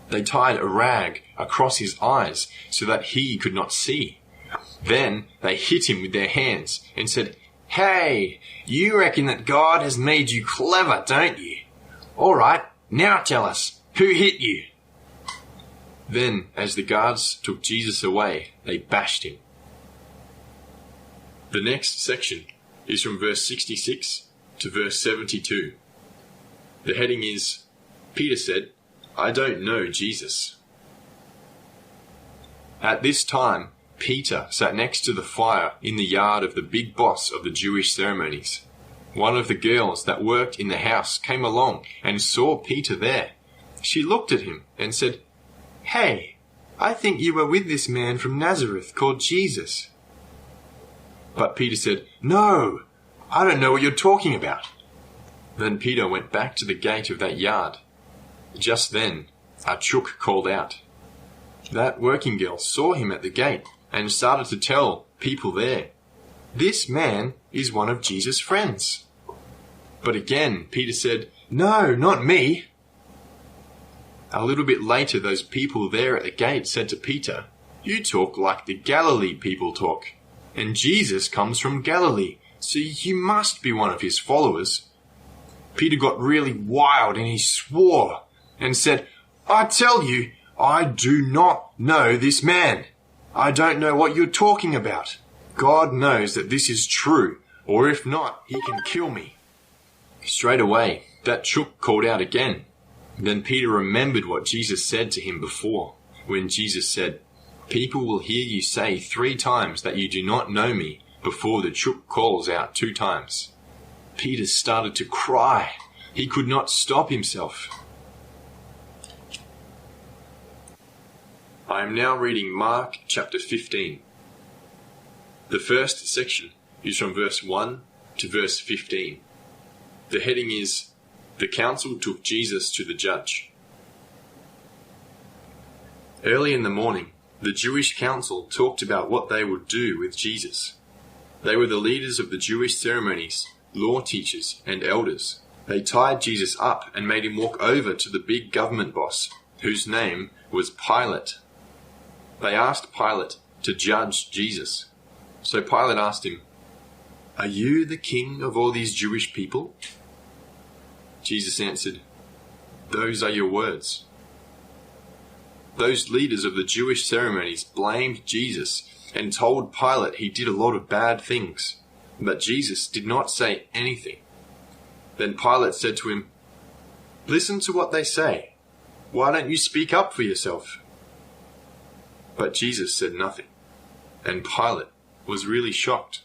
They tied a rag across his eyes so that he could not see. Then they hit him with their hands and said, "Hey, you reckon that God has made you clever, don't you? All right, now tell us, who hit you?" Then, as the guards took Jesus away, they bashed him. The next section is from verse 66 to verse 72. The heading is, "Peter said, 'I don't know Jesus.'" At this time, Peter sat next to the fire in the yard of the big boss of the Jewish ceremonies. One of the girls that worked in the house came along and saw Peter there. She looked at him and said, "Hey, I think you were with this man from Nazareth called Jesus." But Peter said, "No, I don't know what you're talking about." Then Peter went back to the gate of that yard. Just then, a chook called out. That working girl saw him at the gate and started to tell people there, "This man is one of Jesus' friends." But again, Peter said, "No, not me." A little bit later, those people there at the gate said to Peter, "You talk like the Galilee people talk, and Jesus comes from Galilee, so you must be one of his followers." Peter got really wild and he swore and said, "I tell you, I do not know this man. "I don't know what you're talking about. God knows that this is true, or if not, he can kill me." Straight away, that chook called out again. Then Peter remembered what Jesus said to him before, when Jesus said, "People will hear you say 3 times that you do not know me before the chook calls out 2 times. Peter started to cry. He could not stop himself. I am now reading Mark chapter 15. The first section is from verse 1 to verse 15. The heading is, "The council took Jesus to the judge." Early in the morning, the Jewish council talked about what they would do with Jesus. They were the leaders of the Jewish ceremonies, law teachers, and elders. They tied Jesus up and made him walk over to the big government boss, whose name was Pilate. They asked Pilate to judge Jesus. So Pilate asked him, "Are you the king of all these Jewish people?" Jesus answered, "Those are your words." Those leaders of the Jewish ceremonies blamed Jesus and told Pilate he did a lot of bad things, but Jesus did not say anything. Then Pilate said to him, "Listen to what they say. Why don't you speak up for yourself?" But Jesus said nothing, and Pilate was really shocked.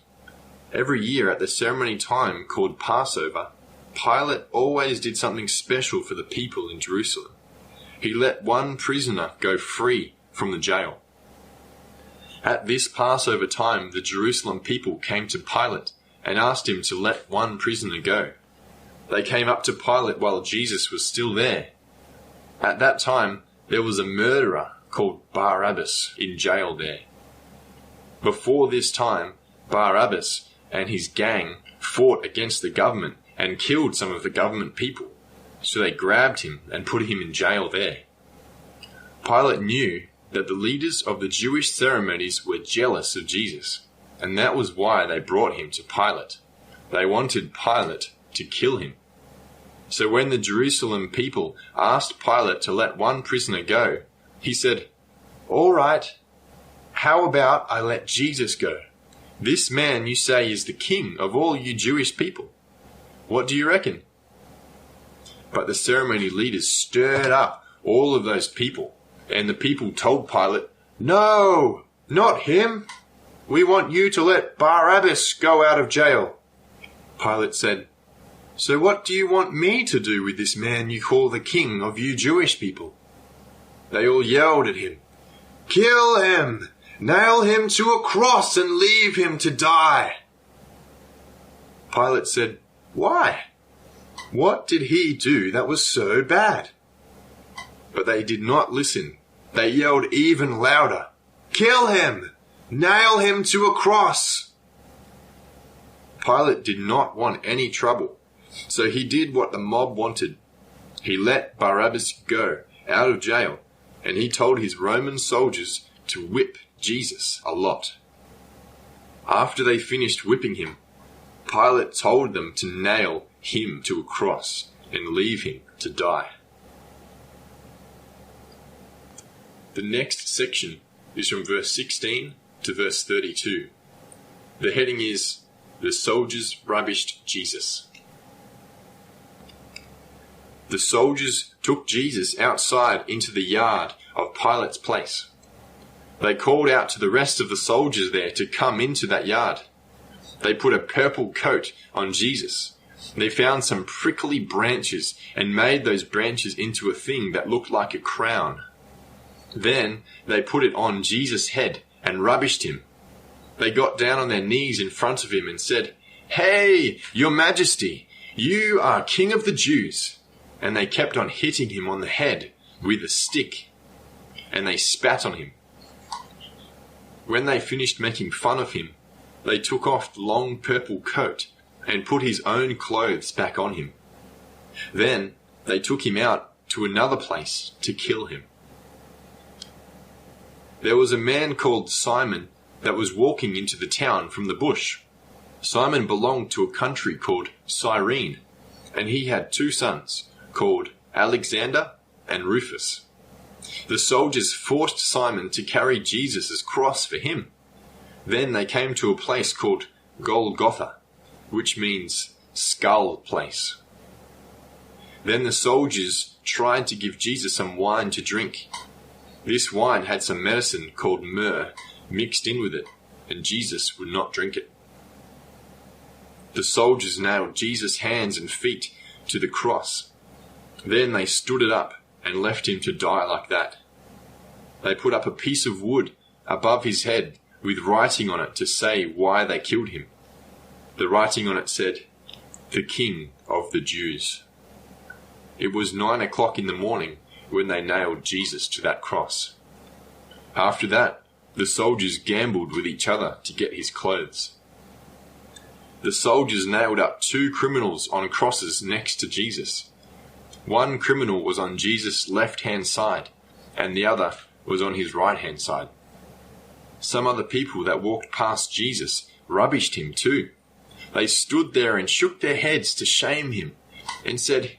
Every year at the ceremony time called Passover, Pilate always did something special for the people in Jerusalem. He let one prisoner go free from the jail. At this Passover time, the Jerusalem people came to Pilate and asked him to let one prisoner go. They came up to Pilate while Jesus was still there. At that time, there was a murderer called Barabbas in jail there. Before this time, Barabbas and his gang fought against the government and killed some of the government people. So they grabbed him and put him in jail there. Pilate knew that the leaders of the Jewish ceremonies were jealous of Jesus, and that was why they brought him to Pilate. They wanted Pilate to kill him. So when the Jerusalem people asked Pilate to let one prisoner go, he said, "All right, how about I let Jesus go? This man you say is the king of all you Jewish people. What do you reckon?" But the ceremony leaders stirred up all of those people, and the people told Pilate, "No, not him. We want you to let Barabbas go out of jail." Pilate said, "So what do you want me to do with this man you call the king of you Jewish people?" They all yelled at him, "Kill him! Nail him to a cross and leave him to die." Pilate said, "Why? What did he do that was so bad?" But they did not listen. They yelled even louder, "Kill him! Nail him to a cross!" Pilate did not want any trouble, so he did what the mob wanted. He let Barabbas go out of jail, and he told his Roman soldiers to whip Jesus a lot. After they finished whipping him, Pilate told them to nail him to a cross and leave him to die. The next section is from verse 16 to verse 32. The heading is, "The soldiers rubbished Jesus." The soldiers took Jesus outside into the yard of Pilate's place. They called out to the rest of the soldiers there to come into that yard. They put a purple coat on Jesus. They found some prickly branches and made those branches into a thing that looked like a crown. Then they put it on Jesus' head and rubbished him. They got down on their knees in front of him and said, "Hey, your majesty, you are king of the Jews." And they kept on hitting him on the head with a stick, and they spat on him. When they finished making fun of him, they took off the long purple coat and put his own clothes back on him. Then they took him out to another place to kill him. There was a man called Simon that was walking into the town from the bush. Simon belonged to a country called Cyrene, and he had 2 sons called Alexander and Rufus. The soldiers forced Simon to carry Jesus' cross for him. Then they came to a place called Golgotha, which means skull place. Then the soldiers tried to give Jesus some wine to drink. This wine had some medicine called myrrh mixed in with it, and Jesus would not drink it. The soldiers nailed Jesus' hands and feet to the cross. Then they stood it up and left him to die like that. They put up a piece of wood above his head with writing on it to say why they killed him. The writing on it said, "The King of the Jews." It was 9 o'clock in the morning when they nailed Jesus to that cross. After that, the soldiers gambled with each other to get his clothes. The soldiers nailed up 2 criminals on crosses next to Jesus. One criminal was on Jesus' left-hand side, and the other was on his right-hand side. Some other people that walked past Jesus rubbished him too. They stood there and shook their heads to shame him and said,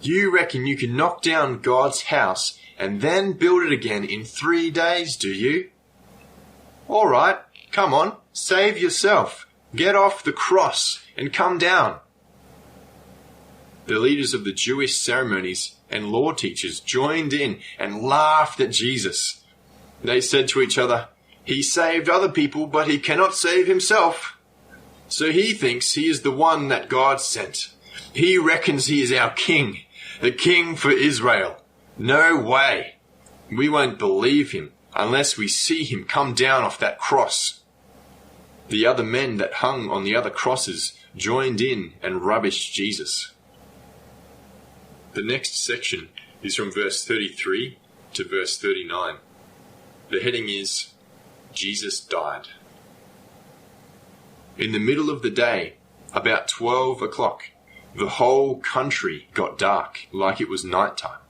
"You reckon you can knock down God's house and then build it again in 3 days, do you? All right, come on, save yourself. Get off the cross and come down." The leaders of the Jewish ceremonies and law teachers joined in and laughed at Jesus. They said to each other, "He saved other people, but he cannot save himself. So he thinks he is the one that God sent. He reckons he is our king, the king for Israel. No way. We won't believe him unless we see him come down off that cross." The other men that hung on the other crosses joined in and rubbished Jesus. The next section is from verse 33 to verse 39. The heading is, Jesus died. In the middle of the day, about 12 o'clock, the whole country got dark like it was night time.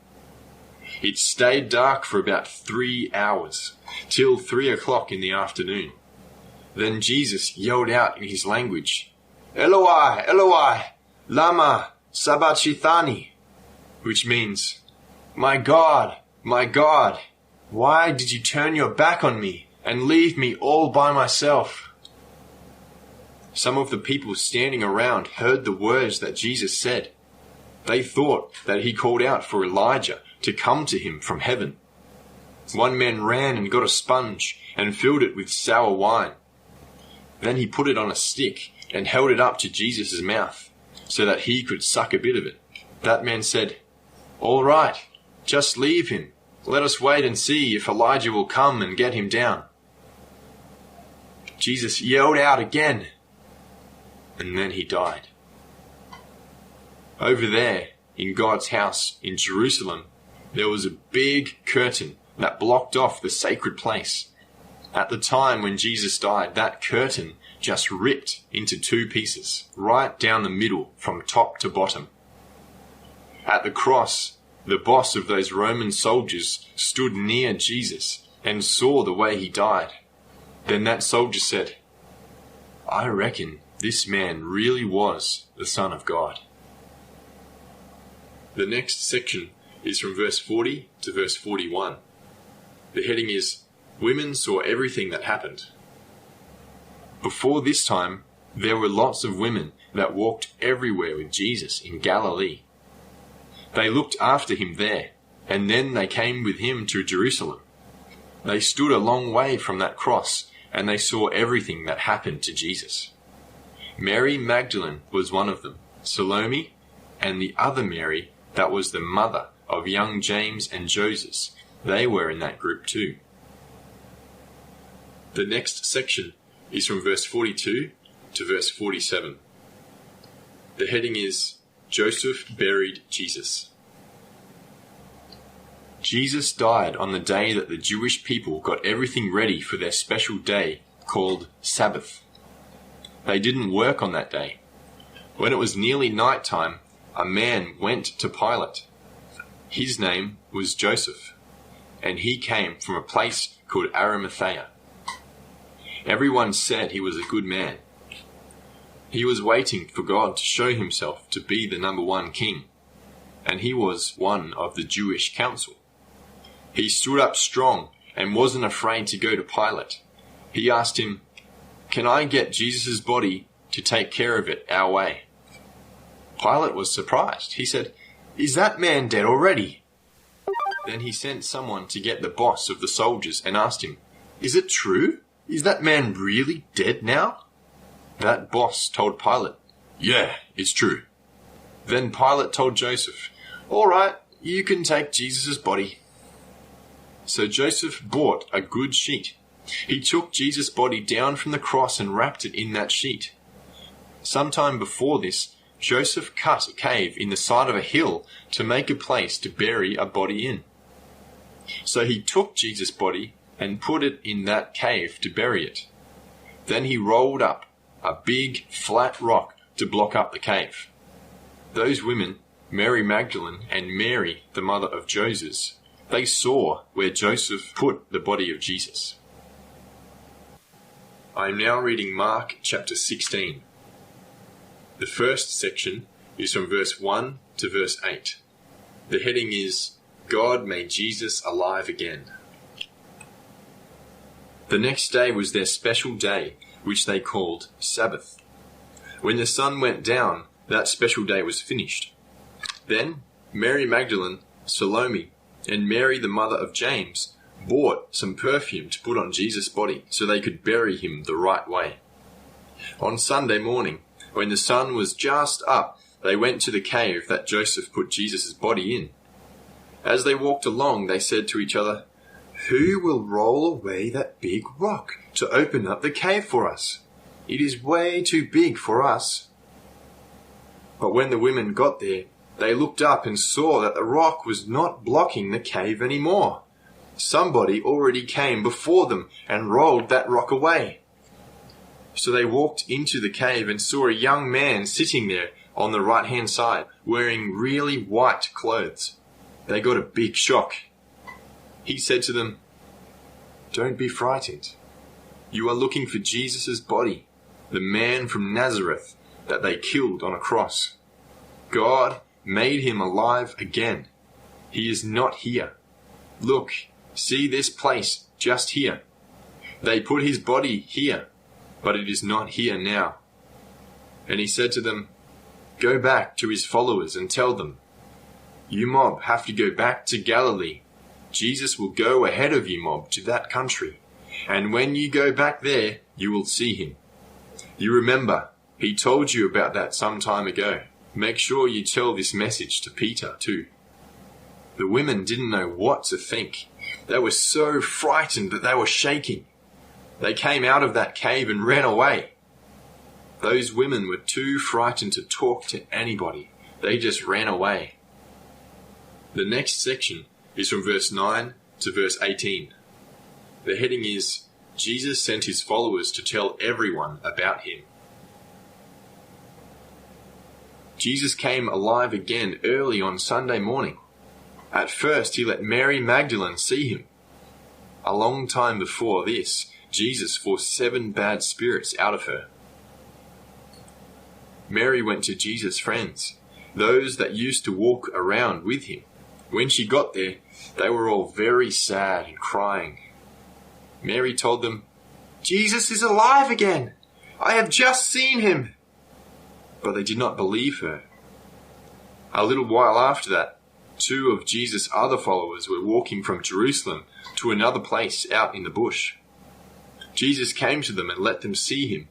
It stayed dark for about 3 hours, till 3 o'clock in the afternoon. Then Jesus yelled out in his language, "Eloi, Eloi, lama sabachthani," which means, my God, why did you turn your back on me and leave me all by myself?" Some of the people standing around heard the words that Jesus said. They thought that he called out for Elijah to come to him from heaven. One man ran and got a sponge and filled it with sour wine. Then he put it on a stick and held it up to Jesus' mouth so that he could suck a bit of it. That man said, "All right, just leave him. Let us wait and see if Elijah will come and get him down." Jesus yelled out again, and then he died. Over there, in God's house in Jerusalem, there was a big curtain that blocked off the sacred place. At the time when Jesus died, that curtain just ripped into 2 pieces, right down the middle from top to bottom. At the cross, the boss of those Roman soldiers stood near Jesus and saw the way he died. Then that soldier said, "I reckon this man really was the Son of God." The next section is from verse 40 to verse 41. The heading is, Women saw everything that happened. Before this time, there were lots of women that walked everywhere with Jesus in Galilee. They looked after him there, and then they came with him to Jerusalem. They stood a long way from that cross, and they saw everything that happened to Jesus. Mary Magdalene was one of them, Salome, and the other Mary that was the mother of young James and Joseph. They were in that group too. The next section is from verse 42 to verse 47. The heading is, Joseph buried Jesus. Jesus died on the day that the Jewish people got everything ready for their special day called Sabbath. They didn't work on that day. When it was nearly night time, a man went to Pilate. His name was Joseph, and he came from a place called Arimathea. Everyone said he was a good man. He was waiting for God to show himself to be the number 1 king, and he was one of the Jewish council. He stood up strong and wasn't afraid to go to Pilate. He asked him, "Can I get Jesus' body to take care of it our way?" Pilate was surprised. He said, "Is that man dead already?" Then he sent someone to get the boss of the soldiers and asked him, "Is it true? Is that man really dead now?" That boss told Pilate, "Yeah, it's true." Then Pilate told Joseph, "All right, you can take Jesus' body." So Joseph bought a good sheet. He took Jesus' body down from the cross and wrapped it in that sheet. Sometime before this, Joseph cut a cave in the side of a hill to make a place to bury a body in. So he took Jesus' body and put it in that cave to bury it. Then he rolled up a big flat rock to block up the cave. Those women, Mary Magdalene and Mary, the mother of Joseph, they saw where Joseph put the body of Jesus. I am now reading Mark chapter 16. The first section is from verse 1 to verse 8. The heading is, God made Jesus alive again. The next day was their special day, which they called Sabbath. When the sun went down, that special day was finished. Then Mary Magdalene, Salome, and Mary the mother of James bought some perfume to put on Jesus' body so they could bury him the right way. On Sunday morning, when the sun was just up, they went to the cave that Joseph put Jesus' body in. As they walked along, they said to each other, "Who will roll away that big rock to open up the cave for us? It is way too big for us." But when the women got there, they looked up and saw that the rock was not blocking the cave anymore. Somebody already came before them and rolled that rock away. So they walked into the cave and saw a young man sitting there on the right-hand side, wearing really white clothes. They got a big shock. He said to them, "Don't be frightened. You are looking for Jesus' body, the man from Nazareth that they killed on a cross. God made him alive again. He is not here. Look, see this place just here. They put his body here, but it is not here now." And he said to them, "Go back to his followers and tell them, you mob have to go back to Galilee. Jesus will go ahead of you mob to that country. And when you go back there, you will see him. You remember, he told you about that some time ago. Make sure you tell this message to Peter too." The women didn't know what to think. They were so frightened that they were shaking. They came out of that cave and ran away. Those women were too frightened to talk to anybody. They just ran away. The next section is from verse 9 to verse 18. The heading is, Jesus sent his followers to tell everyone about him. Jesus came alive again early on Sunday morning. At first, he let Mary Magdalene see him. A long time before this, Jesus forced 7 bad spirits out of her. Mary went to Jesus' friends, those that used to walk around with him. When she got there, they were all very sad and crying. Mary told them, "Jesus is alive again! I have just seen him!" But they did not believe her. A little while after that, 2 of Jesus' other followers were walking from Jerusalem to another place out in the bush. Jesus came to them and let them see him,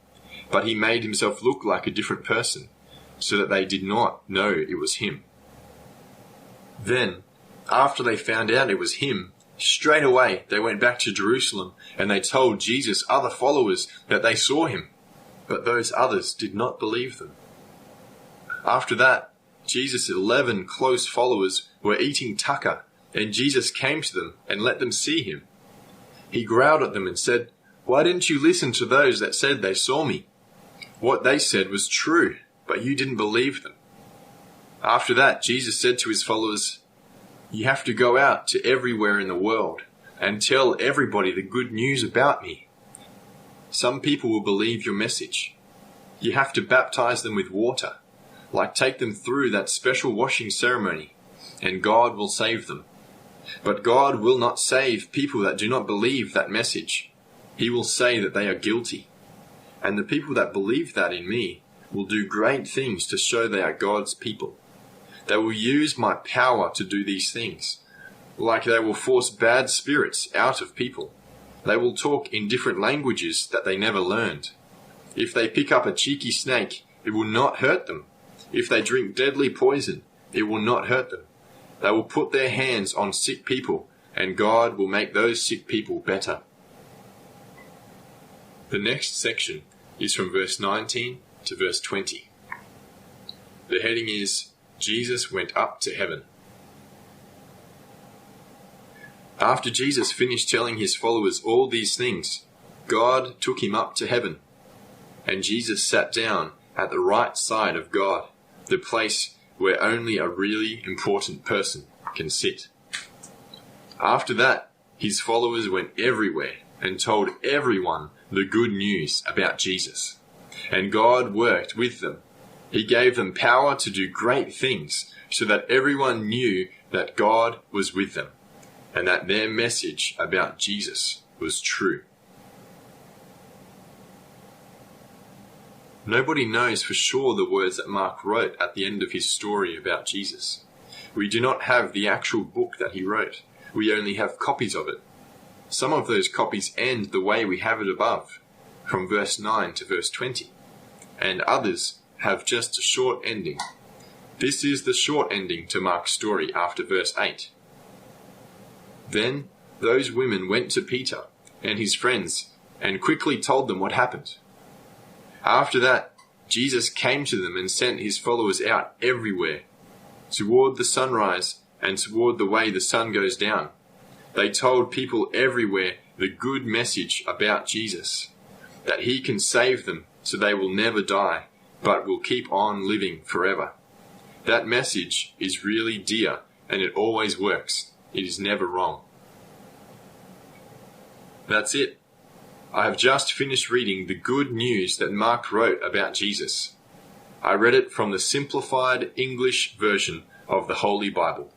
but he made himself look like a different person, so that they did not know it was him. Then, after they found out it was him, straight away they went back to Jerusalem and they told Jesus' other followers that they saw him, but those others did not believe them. After that, Jesus' 11 close followers were eating tucker, and Jesus came to them and let them see him. He growled at them and said, "Why didn't you listen to those that said they saw me? What they said was true, but you didn't believe them." After that, Jesus said to his followers, "You have to go out to everywhere in the world and tell everybody the good news about me. Some people will believe your message. You have to baptize them with water, take them through that special washing ceremony, and God will save them. But God will not save people that do not believe that message. He will say that they are guilty. And the people that believe that in me will do great things to show they are God's people. They will use my power to do these things, like they will force bad spirits out of people. They will talk in different languages that they never learned. If they pick up a cheeky snake, it will not hurt them. If they drink deadly poison, it will not hurt them. They will put their hands on sick people, and God will make those sick people better. The next section is from verse 19 to verse 20. The heading is, Jesus went up to heaven. After Jesus finished telling his followers all these things, God took him up to heaven, and Jesus sat down at the right side of God, the place where only a really important person can sit. After that, his followers went everywhere and told everyone the good news about Jesus. And God worked with them. He gave them power to do great things so that everyone knew that God was with them and that their message about Jesus was true. Nobody knows for sure the words that Mark wrote at the end of his story about Jesus. We do not have the actual book that he wrote. We only have copies of it. Some of those copies end the way we have it above, from verse 9 to verse 20, and others have just a short ending. This is the short ending to Mark's story after verse 8. Then those women went to Peter and his friends and quickly told them what happened. After that, Jesus came to them and sent his followers out everywhere, toward the sunrise and toward the way the sun goes down. They told people everywhere the good message about Jesus, that he can save them so they will never die, but will keep on living forever. That message is really dear, and it always works. It is never wrong. That's it. I have just finished reading the good news that Mark wrote about Jesus. I read it from the Simplified English version of the Holy Bible.